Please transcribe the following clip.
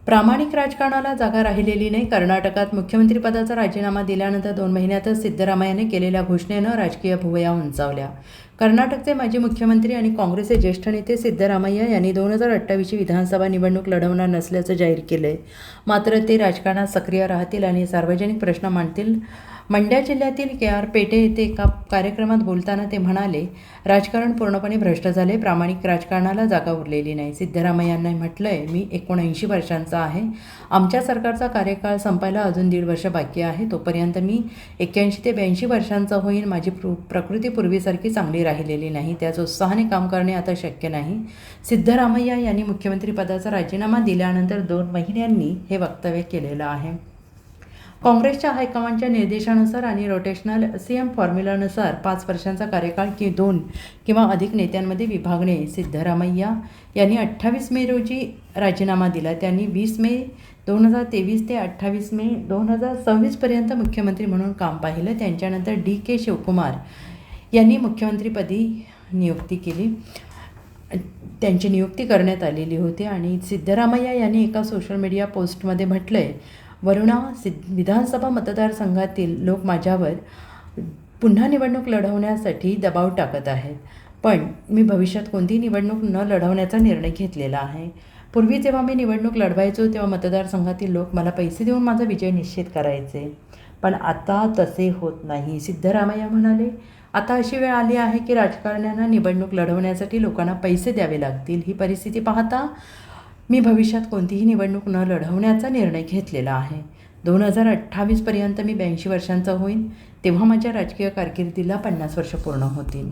प्रामाणिक राजकारणाला जागा राहिलेली नाही. कर्नाटकात मुख्यमंत्रीपदाचा राजीनामा दिल्यानंतर 2 महिन्यातच सिद्धरामय्याने केलेल्या घोषणेनं राजकीय भुवया उंचावल्या. कर्नाटकचे माजी मुख्यमंत्री आणि काँग्रेसचे ज्येष्ठ नेते सिद्धरामय्या यांनी 2028ची विधानसभा निवडणूक लढवणार नसल्याचं जाहीर केलंय. मात्र ते राजकारणात सक्रिय राहतील आणि सार्वजनिक प्रश्न मांडतील. मंड्या जिल्ह्यातील के.आर. पेठे येथे एका कार्यक्रमात बोलताना ते म्हणाले, राजकारण पूर्णपणे भ्रष्ट झाले. प्रामाणिक राजकारणाला जागा उरलेली नाही. सिद्धरामय्यांनी म्हटलंय, मी 79 वर्षांचा आहे. आमच्या सरकारचा कार्यकाळ संपायला अजून 1.5 वर्ष बाकी आहे. तोपर्यंत मी 81 ते 82 वर्षांचा होईन. माझी प्रकृती पूर्वीसारखी चांगली राहिलेली नाही. त्याच उत्साहाने काम करणे आता शक्य नाही. सिद्धरामय्या यांनी मुख्यमंत्रीपदाचा राजीनामा दिल्यानंतर 2 महिन्यांनी हे वक्तव्य केलेलं आहे. काँग्रेसच्या हायकमांडच्या निर्देशानुसार आणि रोटेशनल सीएम फॉर्म्युलानुसार 5 वर्षांचा कार्यकाळ 2 किंवा अधिक नेत्यांमध्ये विभागणे. सिद्धरामय्या यांनी 28 मे रोजी राजीनामा दिला. त्यांनी 20 मे 2023 ते 28 मे 2026 पर्यंत मुख्यमंत्री म्हणून काम पाहिलं. त्यांच्यानंतर D.K. शिवकुमार यांनी मुख्यमंत्रीपदी नियुक्ती केली. त्यांची नियुक्ती करण्यात आलेली होती आणि सिद्धरामय्या यांनी एका सोशल मीडिया पोस्टमध्ये म्हटलंय, वरुणा, विधानसभा मतदारसंघातील लोक माझ्यावर पुन्हा निवडणूक लढवण्यासाठी दबाव टाकत आहेत. पण मी भविष्यात कोणतीही निवडणूक न लढवण्याचा निर्णय घेतलेला आहे. पूर्वी जेव्हा मी निवडणूक लढवायचो तेव्हा मतदारसंघातील लोक मला पैसे देऊन माझा विजय निश्चित करायचे. पण आता तसे होत नाही. सिद्धरामय्या म्हणाले, आता अशी वेळ आली आहे की राजकारण्यांना निवडणूक लढवण्यासाठी लोकांना पैसे द्यावे लागतील. ही परिस्थिती पाहता मी भविष्यात कोणतीही निवडणूक न लढवण्याचा निर्णय घेतलेला आहे. 2028 पर्यंत मी 82 वर्षांचा होईन. तेव्हा माझ्या राजकीय कारकिर्दीला 50 वर्ष पूर्ण होतील.